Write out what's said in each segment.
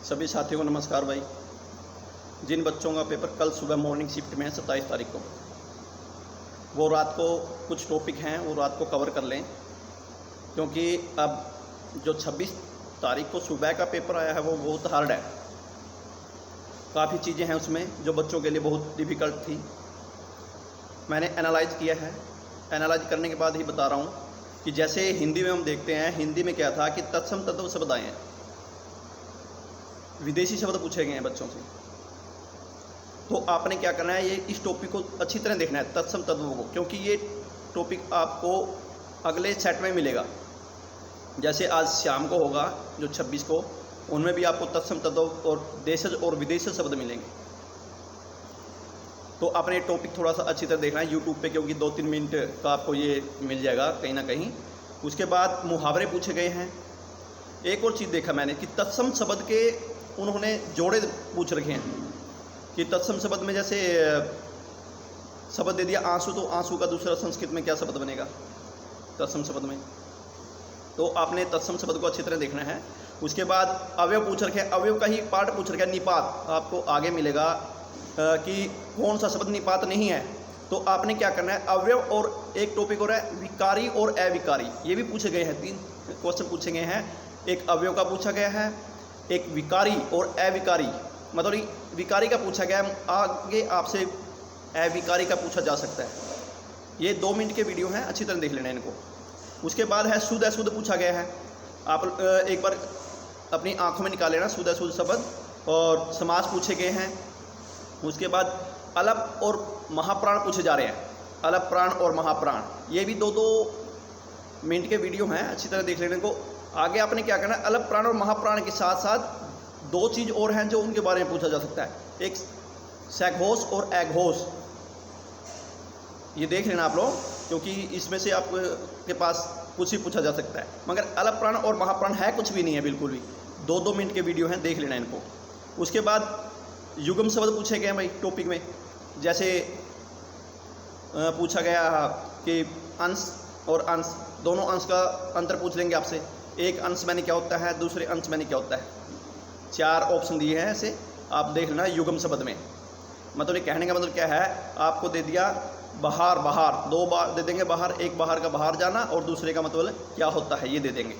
सभी साथियों को नमस्कार भाई। जिन बच्चों का पेपर कल सुबह मॉर्निंग शिफ्ट में है 27 तारीख को, वो रात को कुछ टॉपिक हैं वो रात को कवर कर लें, क्योंकि अब जो 26 तारीख को सुबह का पेपर आया है वो बहुत हार्ड है। काफ़ी चीज़ें हैं उसमें जो बच्चों के लिए बहुत डिफ़िकल्ट थी। मैंने एनालाइज किया है, एनालाइज करने के बाद ही बता रहा हूँ कि जैसे हिंदी में हम देखते हैं, हिंदी में क्या था कि तत्सम तत्व शब्द आए हैं, विदेशी शब्द पूछे गए हैं बच्चों से। तो आपने क्या करना है, ये इस टॉपिक को अच्छी तरह देखना है, तत्सम तत्वों को, क्योंकि ये टॉपिक आपको अगले सेट में मिलेगा। जैसे आज शाम को होगा जो 26 को, उनमें भी आपको तत्सम तत्व और देशज और विदेशज शब्द मिलेंगे। तो आपने टॉपिक थोड़ा सा अच्छी तरह देखना है यूट्यूब पे, क्योंकि 2-3 मिनट का आपको ये मिल जाएगा कहीं ना कहीं। उसके बाद मुहावरे पूछे गए हैं। एक और चीज़ देखा मैंने कि तत्सम शब्द के उन्होंने जोड़े पूछ रखे हैं कि तत्सम शब्द में जैसे शब्द दे दिया आंसू, तो आंसू का दूसरा संस्कृत में क्या शब्द बनेगा तत्सम शब्द में। तो आपने तत्सम शब्द को अच्छी तरह देखना है। उसके बाद अवयव पूछ रखे हैं, अवयव का ही पार्ट पूछ रखा है। निपात आपको आगे मिलेगा कि कौन सा शब्द निपात नहीं है। तो आपने क्या करना है, अवयव और एक टॉपिक हो रहा है विकारी और अविकारी, ये भी पूछे गए हैं। 3 क्वेश्चन पूछे गए हैं। एक अवयव का पूछा गया है, एक विकारी और अविकारी, मतलब विकारी का पूछा गया है, आगे आपसे अविकारी का पूछा जा सकता है। ये 2 मिनट के वीडियो हैं, अच्छी तरह देख लेना इनको। उसके बाद है शुद्ध अशुद्ध पूछा गया है। आप एक बार अपनी आंखों में निकाल लेना शुद्ध अशुद्ध शब्द, और समास पूछे गए हैं। उसके बाद अलप और महाप्राण पूछे जा रहे हैं, अलप प्राण और महाप्राण, ये भी 2-2 मिनट के वीडियो हैं, अच्छी तरह देख लेने को। आगे आपने क्या करना है, अलप प्राण और महाप्राण के साथ साथ 2 चीज़ और हैं जो उनके बारे में पूछा जा सकता है, एक सैघोष और अघोष। ये देख लेना आप लोग, क्योंकि इसमें से आपके पास कुछ ही पूछा जा सकता है। मगर अलप प्राण और महाप्राण है कुछ भी नहीं है, बिल्कुल भी। 2-2 मिनट के वीडियो हैं, देख लेना इनको। उसके बाद युग्म शब्द पूछे गए हैं भाई टॉपिक में। जैसे पूछा गया कि अंश और अंश, दोनों अंश का अंतर पूछ लेंगे आपसे। एक अंश मैंने क्या होता है, दूसरे अंश मैंने क्या होता है। 4 ऑप्शन दिए हैं, ऐसे आप देख लेना युग्म शब्द में। मतलब ये कहने का मतलब क्या है, आपको दे दिया बाहर, बाहर 2 बार दे देंगे बाहर, एक बाहर का बाहर जाना और दूसरे का मतलब क्या होता है ये दे देंगे।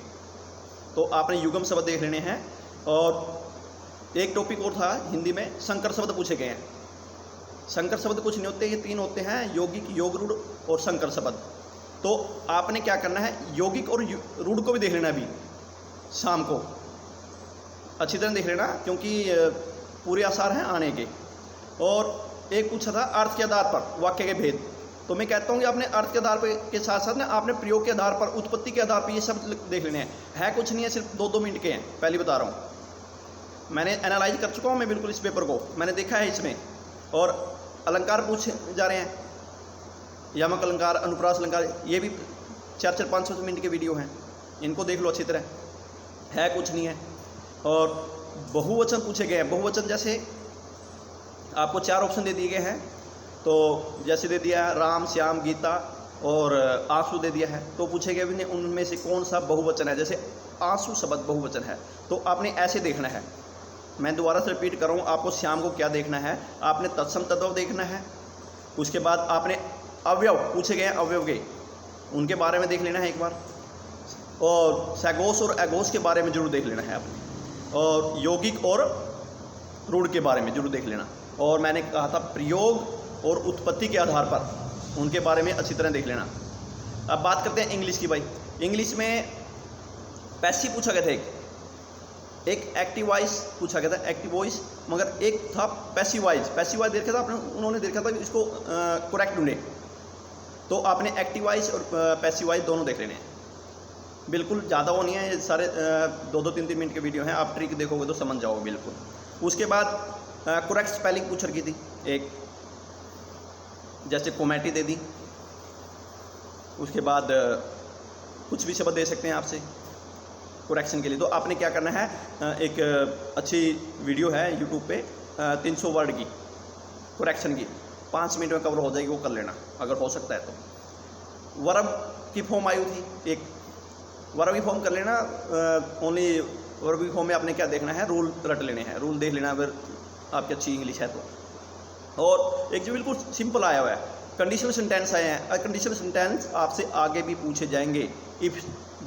तो आपने युग्म शब्द देख लेने हैं। और एक टॉपिक और था हिंदी में, संकर शब्द पूछे गए हैं। संकर शब्द कुछ नहीं होते, ये 3 होते हैं, यौगिक, योग रूढ़ और संकर शब्द। तो आपने क्या करना है, यौगिक और रूढ़ को भी देख लेना अभी शाम को, अच्छी तरह देख लेना, क्योंकि पूरे आसार हैं आने के। और एक पूछा था अर्थ के आधार पर वाक्य के भेद। तो मैं कहता हूँ कि आपने अर्थ के आधार पर के साथ साथ ना आपने प्रयोग के आधार पर, उत्पत्ति के आधार पर ये सब देख लेने हैं। है कुछ नहीं है, सिर्फ 2-2 मिनट के हैं, पहले बता रहा हूँ। मैंने एनालाइज कर चुका हूँ मैं बिल्कुल इस पेपर को, मैंने देखा है इसमें। और अलंकार पूछे जा रहे हैं, यमक अलंकार, अनुप्रास अलंकार, ये भी 400-500 मिनट के वीडियो हैं, इनको देख लो अच्छी तरह। है कुछ नहीं है। और बहुवचन पूछे गए हैं। बहुवचन जैसे आपको 4 ऑप्शन दे दिए गए हैं। तो जैसे दे दिया है राम, श्याम, गीता और आंसू दे दिया है। तो पूछे गए भी उनमें से कौन सा बहुवचन है। जैसे आंसू शब्द बहुवचन है, तो आपने ऐसे देखना है। मैं दोबारा से रिपीट कर रहा हूँ, आपको श्याम को क्या देखना है, आपने तत्सम तत्व देखना है। उसके बाद आपने अवयव पूछे गए हैं, अवयव के उनके बारे में देख लेना है एक बार। और सैघोष और अघोष के बारे में जरूर देख लेना है आपने। और यौगिक और रूढ़ के बारे में जरूर देख लेना। और मैंने कहा था प्रयोग और उत्पत्ति के आधार पर उनके बारे में अच्छी तरह देख लेना। अब बात करते हैं इंग्लिश की भाई। इंग्लिश में पैसिव पूछा गया था, एक एक्टिव वॉइस पूछा गया था, एक्टिव वॉइस, मगर एक था पैसिव वॉइस। पैसिव वॉइस देखा था आपने, उन्होंने देखा था कि इसको करेक्ट ढूंढे। तो आपने एक्टिव वॉइस और पैसिव वॉइस दोनों देख लेने हैं। बिल्कुल ज़्यादा वो नहीं है, ये सारे 2-2, 3-3 मिनट के वीडियो हैं, आप ट्रिक देखोगे तो समझ जाओगे बिल्कुल। उसके बाद करेक्ट स्पेलिंग पूछ रखी थी एक, जैसे कोमेटी दे दी। उसके बाद कुछ भी शब्द दे सकते हैं आपसे करेक्शन के लिए। तो आपने क्या करना है, एक अच्छी वीडियो है यूट्यूब पे 300 वर्ड की करेक्शन की, 5 मिनट में कवर हो जाएगी, वो कर लेना अगर हो सकता है तो। वर्ब की फॉर्म आई थी एक, वर्ब की फॉर्म कर लेना, ओनली वर्ब वीक फॉर्म में आपने क्या देखना है, रूल रट लेने हैं, रूल देख लेना अगर आपकी अच्छी इंग्लिश है तो। और एक जो बिल्कुल सिंपल आया हुआ है, कंडीशनल सेंटेंस आए हैं। कंडीशनल सेंटेंस आपसे आगे भी पूछे जाएंगे। इफ़,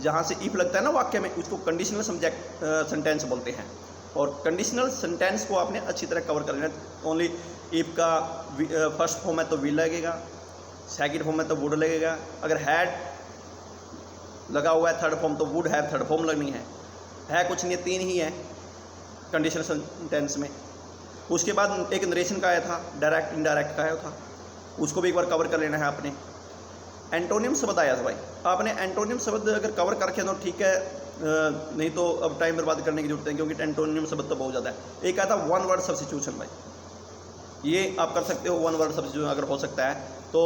जहाँ से इफ़ लगता है ना वाक्य में, उसको कंडीशनल सब्जेक्ट सेंटेंस बोलते हैं। और कंडीशनल सेंटेंस को आपने अच्छी तरह कवर कर लेना। ओनली इफ़ का फर्स्ट फॉर्म है तो विल लगेगा, सेकंड फॉर्म है तो वुड लगेगा, अगर हैड लगा हुआ है थर्ड फॉर्म तो वुड हैव थर्ड फॉर्म लगनी है कुछ नहीं, 3 ही है कंडीशनल सेंटेंस में। उसके बाद एक नरेशन का आया था, डायरेक्ट इनडायरेक्ट का आया था, उसको भी एक बार कवर कर लेना है आपने। एंटोनियम शब्द आया था भाई, आपने एंटोनियम शब्द अगर कवर करके तो ठीक है, नहीं तो अब टाइम बर्बाद करने की जरूरत है, क्योंकि एंटोनियम शब्द तो बहुत ज़्यादा है। एक आया था वन वर्ड सब्स्टिट्यूशन भाई, ये आप कर सकते हो, वन वर्ड सब्स्टिट्यूशन अगर हो सकता है तो।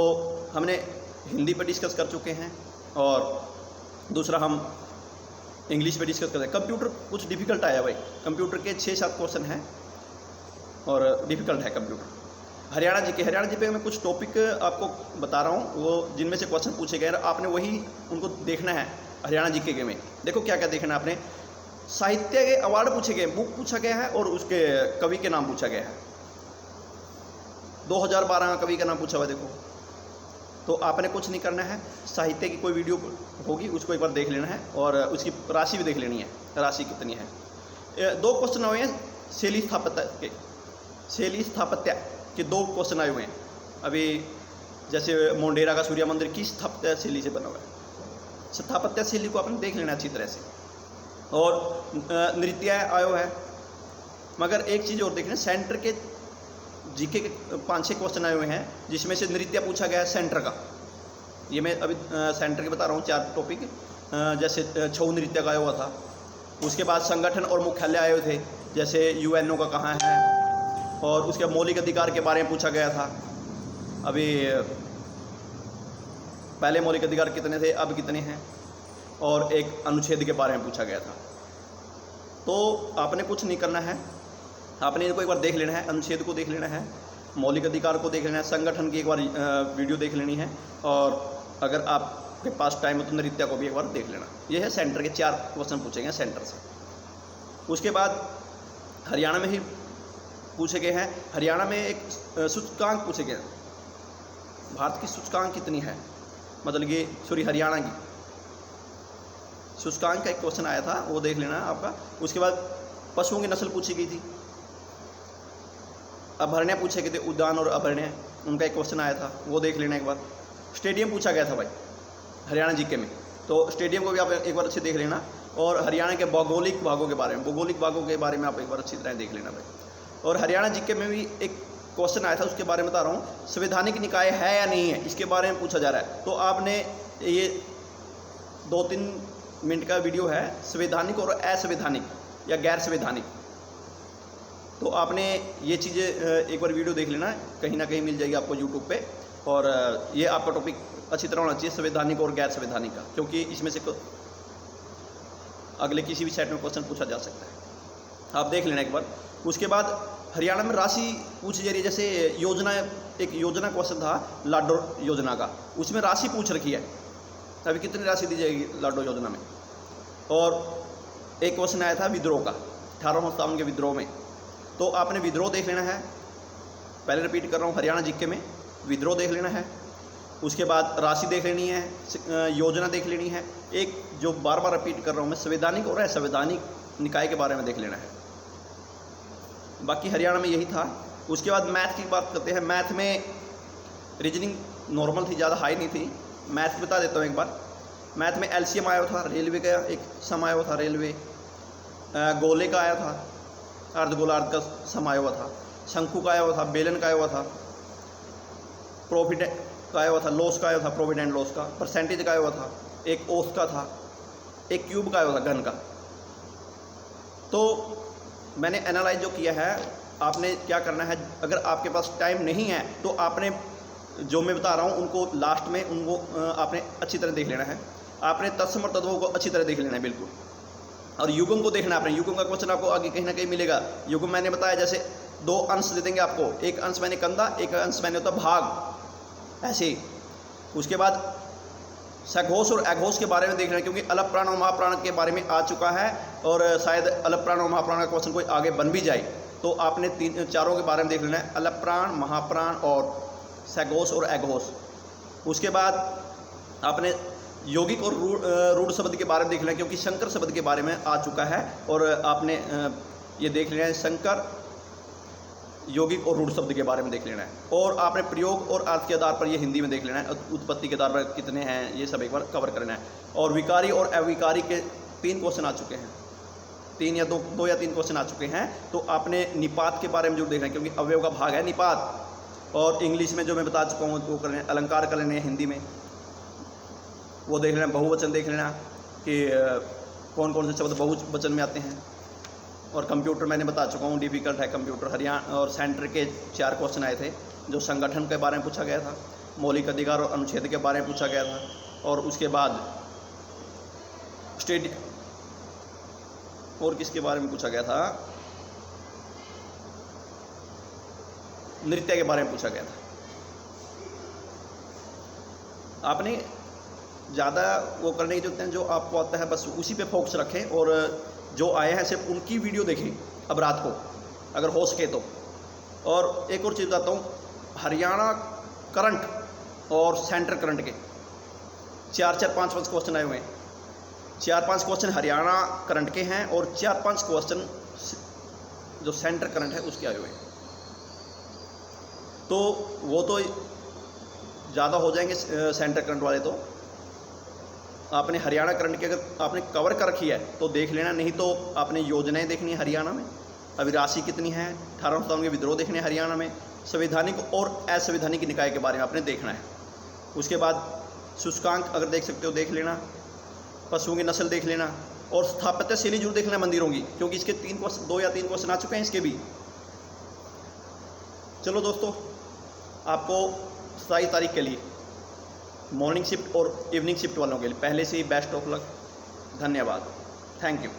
हमने हिंदी पर डिस्कस कर चुके हैं और दूसरा हम इंग्लिश पे डिस्कस करते हैं। कंप्यूटर कुछ डिफिकल्ट आया भाई, कंप्यूटर के 6-7 क्वेश्चन हैं और डिफिकल्ट है कंप्यूटर। हरियाणा जीके में कुछ टॉपिक आपको बता रहा हूँ, वो जिनमें से क्वेश्चन पूछे गए, आपने वही उनको देखना है। हरियाणा जीके के में देखो क्या क्या देखना है आपने। साहित्य के अवार्ड पूछे गए, बुक पूछा गया है और उसके कवि के नाम पूछा गया है। 2012 का कवि का नाम पूछा हुआ देखो। तो आपने कुछ नहीं करना है, साहित्य की कोई वीडियो होगी उसको एक बार देख लेना है और उसकी राशि भी देख लेनी है, राशि कितनी है। 2 क्वेश्चन आए हैं शैली स्थापत्य के 2 क्वेश्चन आए हुए हैं अभी। जैसे मोंडेरा का सूर्य मंदिर किस स्थापत्य शैली से बना हुआ है, स्थापत्य शैली को आपने देख लेना अच्छी तरह से। और नृत्य आया हुआ है। मगर एक चीज़ और देखना, सेंटर के जीके के 5-6 क्वेश्चन आए हुए हैं जिसमें से नृत्य पूछा गया है सेंटर का। ये मैं अभी सेंटर के बता रहा हूँ 4 टॉपिक। जैसे छऊ नृत्य का आया हुआ था। उसके बाद संगठन और मुख्यालय आए हुए थे, जैसे यूएनओ का कहाँ है। और उसके मौलिक अधिकार के बारे में पूछा गया था। अभी पहले मौलिक अधिकार कितने थे, अब कितने हैं। और एक अनुच्छेद के बारे में पूछा गया था। तो आपने कुछ नहीं करना है, आपने इनको एक बार देख लेना है, अनुच्छेद को देख लेना है, मौलिक अधिकार को देख लेना है, संगठन की एक बार वीडियो देख लेनी है, और अगर आपके पास टाइम हो तो नृत्य को भी एक बार देख लेना। ये है सेंटर के 4 क्वेश्चन पूछेंगे सेंटर से। उसके बाद हरियाणा में ही पूछे गए हैं। हरियाणा में एक सूचकांक पूछे गए, भारत की सूचकांक कितनी है, मतलब कि सॉरी हरियाणा की सूचकांक का एक क्वेश्चन आया था, वो देख लेना आपका। उसके बाद पशुओं की नस्ल पूछी गई थी। अभ्यारण्य पूछे गए थे, उद्यान और अभ्यारण्य, उनका एक क्वेश्चन आया था, वो देख लेना एक बार। स्टेडियम पूछा गया था भाई हरियाणा जीके में, तो स्टेडियम को भी आप एक बार अच्छे देख लेना। और हरियाणा के भौगोलिक भागों के बारे में, भौगोलिक भागों के बारे में आप एक बार अच्छी तरह देख लेना भाई। और हरियाणा जीके में भी एक क्वेश्चन आया था, उसके बारे में बता रहा हूँ। संवैधानिक निकाय है या नहीं है, इसके बारे में पूछा जा रहा है। तो आपने ये 2-3 मिनट का वीडियो है, संवैधानिक और असंवैधानिक या गैर संवैधानिक। तो आपने ये चीज़ें एक बार वीडियो देख लेना, कहीं ना कहीं मिल जाएगी आपको यूट्यूब पे। और ये आपका टॉपिक अच्छी तरह होना चाहिए, संवैधानिक और गैर संवैधानिक का, क्योंकि इसमें से अगले किसी भी सेट में क्वेश्चन पूछा जा सकता है। आप देख लेना एक बार। उसके बाद हरियाणा में राशि पूछी जा रही है। जैसे योजना, एक योजना क्वेश्चन था लाडो योजना का, उसमें राशि पूछ रखी है, अभी कितनी राशि दी जाएगी लाडो योजना में। और एक क्वेश्चन आया था विद्रोह का, 1857 के विद्रोह में। तो आपने विद्रोह देख लेना है, पहले रिपीट कर रहा हूँ, हरियाणा जीके में विद्रोह देख लेना है। उसके बाद राशि देख लेनी है, योजना देख लेनी है। एक जो बार बार रिपीट कर रहा हूँ मैं, संवैधानिक और असंवैधानिक निकाय के बारे में देख लेना है। बाकी हरियाणा में यही था। उसके बाद मैथ की बात करते हैं। मैथ में रीजनिंग नॉर्मल थी, ज़्यादा हाई नहीं थी। मैथ बता देता हूँ एक बार। मैथ में एलसीएम आया था, रेलवे का एक सम आया हुआ था, रेलवे गोले का आया था, अर्धगोलार्ध का सम आया हुआ था, शंकु का आया हुआ था, बेलन का आया हुआ था, प्रॉफिट का आया हुआ था, लॉस का आया था, प्रॉफिट एंड लॉस का, परसेंटेज का आया हुआ था, एक ओस का था, एक क्यूब का आया हुआ था, घन का। तो मैंने एनालाइज जो किया है, आपने क्या करना है, अगर आपके पास टाइम नहीं है तो आपने जो मैं बता रहा हूँ उनको लास्ट में उनको आपने अच्छी तरह देख लेना है। आपने तत्सम और तद्भव को अच्छी तरह देख लेना है बिल्कुल। और युग्म को देखना है आपने। युग्म का क्वेश्चन आपको आगे कहीं ना कहीं मिलेगा। युग्म मैंने बताया, जैसे 2 अंश दे देंगे आपको, एक अंश मैंने कंधा, एक अंश मैंने होता भाग, ऐसे ही। उसके बाद सघोष और अघोष के बारे में देख रहे हैं, क्योंकि अलपप्राण और महाप्राण के बारे में आ चुका है, और शायद अलपप्राण और महाप्राण का क्वेश्चन कोई आगे बन भी जाए, तो आपने चारों के बारे में देख लेना है, अलपप्राण, महाप्राण और सघोष और अघोष। उसके बाद आपने यौगिक और रूढ़ शब्द के बारे में देख लेना है, क्योंकि शंकर शब्द के बारे में आ चुका है, और आपने ये देख लेना है शंकर, यौगिक और रूढ़ शब्द के बारे में देख लेना है, और आपने प्रयोग और अर्थ के आधार पर ये हिंदी में देख लेना है, उत्पत्ति के आधार पर कितने हैं ये सब एक बार कवर करना है। और विकारी और अविकारी के 3 क्वेश्चन आ चुके हैं, 3 या 2 या 3 क्वेश्चन आ चुके हैं, तो आपने निपात के बारे में जरूर देखना है, क्योंकि अवयव का भाग है निपात। और इंग्लिश में जो मैं बता चुका हूँ वो कर लेना, अलंकार कर लेने हिंदी में वो देख लेना, बहुवचन देख लेना कि कौन कौन से शब्द बहुवचन में आते हैं। और कंप्यूटर मैंने बता चुका हूँ, डिफ़िकल्ट है कंप्यूटर। हरियाणा और सेंटर के 4 क्वेश्चन आए थे, जो संगठन के बारे में पूछा गया था, मौलिक अधिकार और अनुच्छेद के बारे में पूछा गया था, और उसके बाद स्टेट और किसके बारे में पूछा गया था, नृत्य के बारे में पूछा गया था। आपने ज़्यादा वो करने की जरूरत है, जो आपको आता है बस उसी पे फोकस रखें, और जो आए हैं सिर्फ उनकी वीडियो देखें अब रात को अगर हो सके तो। और एक और चीज़ बताता हूँ, हरियाणा करंट और सेंटर करंट के 4-4, 5-5 क्वेश्चन आए हुए हैं। 4-5 क्वेश्चन हरियाणा करंट के हैं, और 4-5 क्वेश्चन जो सेंटर करंट है उसके आए हुए हैं। तो वो तो ज़्यादा हो जाएंगे सेंटर करंट वाले, तो आपने हरियाणा करंट की अगर आपने कवर कर रखी है तो देख लेना, नहीं तो आपने योजनाएं देखनी है हरियाणा में, अभी राशि कितनी है, 1857 के विद्रोह देखने हैं हरियाणा में, संवैधानिक और असंवैधानिक निकाय के बारे में आपने देखना है। उसके बाद सूचकांक अगर देख सकते हो देख लेना, पशुओं की नस्ल देख लेना, और स्थापत्य शैली जरूर देख लेना मंदिरों की, क्योंकि इसके 2 या 3 क्वेश्चन आ चुके हैं इसके भी। चलो दोस्तों, आपको 27 तारीख के लिए मॉर्निंग शिफ्ट और इवनिंग शिफ्ट वालों के लिए पहले से ही बेस्ट ऑफ लक। धन्यवाद, थैंक यू।